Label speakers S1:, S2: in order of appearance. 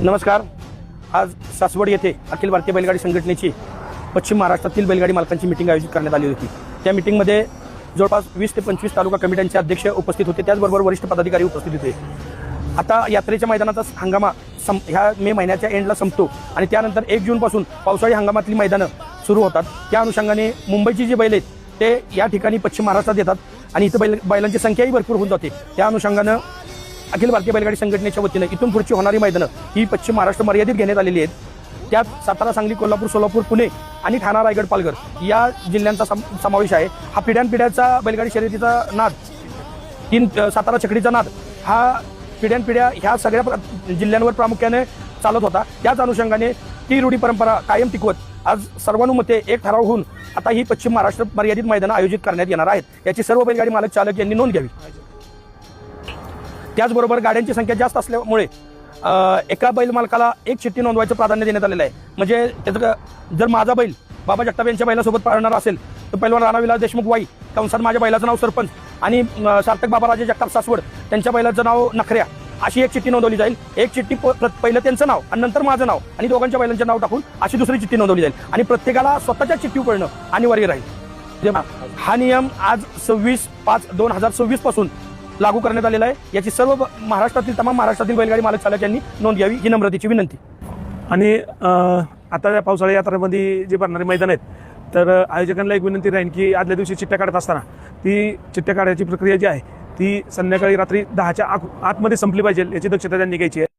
S1: नमस्कार. आज सासवड येथे अखिल भारतीय बैलगाडी संघटनेची पश्चिम महाराष्ट्रातील बैलगाडी मालकांची मीटिंग आयोजित करण्यात आली होती. त्या मीटिंगमध्ये जवळपास 20 ते 25 तालुका कमिट्यांचे अध्यक्ष उपस्थित होते, त्याचबरोबर वरिष्ठ पदाधिकारी उपस्थित होते. आता यात्रेच्या मैदानाचा हंगामा ह्या मे महिन्याच्या एंडला संपतो आणि त्यानंतर 1 जूनपासून पावसाळी हंगामातली मैदानं सुरू होतात. त्या अनुषंगाने मुंबईची जी बैल आहेत ते या ठिकाणी पश्चिम महाराष्ट्रात येतात आणि इथं बैलांची संख्याही भरपूर होऊन जाते. त्या अनुषंगानं अखिल भारतीय बैलगाडी संघटनेच्या वतीनं इथून पुढची होणारी मैदानं ही पश्चिम महाराष्ट्र मर्यादित घेण्यात आलेली आहेत. त्यात सातारा, सांगली, कोल्हापूर, सोलापूर, पुणे आणि ठाणा, रायगड, पालघर या जिल्ह्यांचा समावेश आहे. हा पिढ्यानपिढ्याचा बैलगाडी शर्यतीचा नाद, सातारा छकडीचा नाद हा पिढ्यानपिढ्या ह्या सगळ्या जिल्ह्यांवर प्रामुख्याने चालत होता. त्याच अनुषंगाने ती रूढी परंपरा कायम टिकवत आज सर्वानुमते एक ठराव होऊन आता ही पश्चिम महाराष्ट्र मर्यादित मैदानं आयोजित करण्यात येणार आहेत. याची सर्व बैलगाडी मालक चालक यांनी नोंद घ्यावी. त्याचबरोबर गाड्यांची संख्या जास्त असल्यामुळे एका बैल मालकाला एक चिठ्ठी नोंदवायचं प्राधान्य देण्यात आलेलं आहे. म्हणजे त्याचं जर माझा बैल बाबा जगताप यांच्या बैलासोबत पाळणार असेल तर पहिलवान राणाविलास देशमुख वाई कंसात माझ्या बैलाचं नाव सरपंच आणि सार्थक बाबाराजे जगताप सासवड त्यांच्या बैलाचं नाव नखऱ्या अशी एक चिठ्ठी नोंदवली जाईल. एक चिठ्ठी पहिलं त्यांचं नाव आणि नंतर माझं नाव आणि दोघांच्या बैलांचं नाव टाकून अशी दुसरी चिठ्ठी नोंदवली जाईल आणि प्रत्येकाला स्वतःच्या चिठ्ठी कळणं अनिवार्य राहील. हा नियम आज 26/5/2026 पासून लागू करण्यात आलेला आहे. याची सर्व तमाम महाराष्ट्रातील बैलगाडी मालक चालक यांनी नोंद घ्यावी ही नम्रतेची विनंती.
S2: आणि आता या पावसाळी यात्रेमध्ये जे भरणारे मैदान आहेत तर आयोजकांना एक विनंती राहील की आदल्या दिवशी चिठ्ठ्या काढत असताना ती चिठ्ठ्या काढायची प्रक्रिया जी आहे ती संध्याकाळी रात्री 10च्या आतमध्ये संपली पाहिजे याची दक्षता त्यांनी घ्यायची आहे.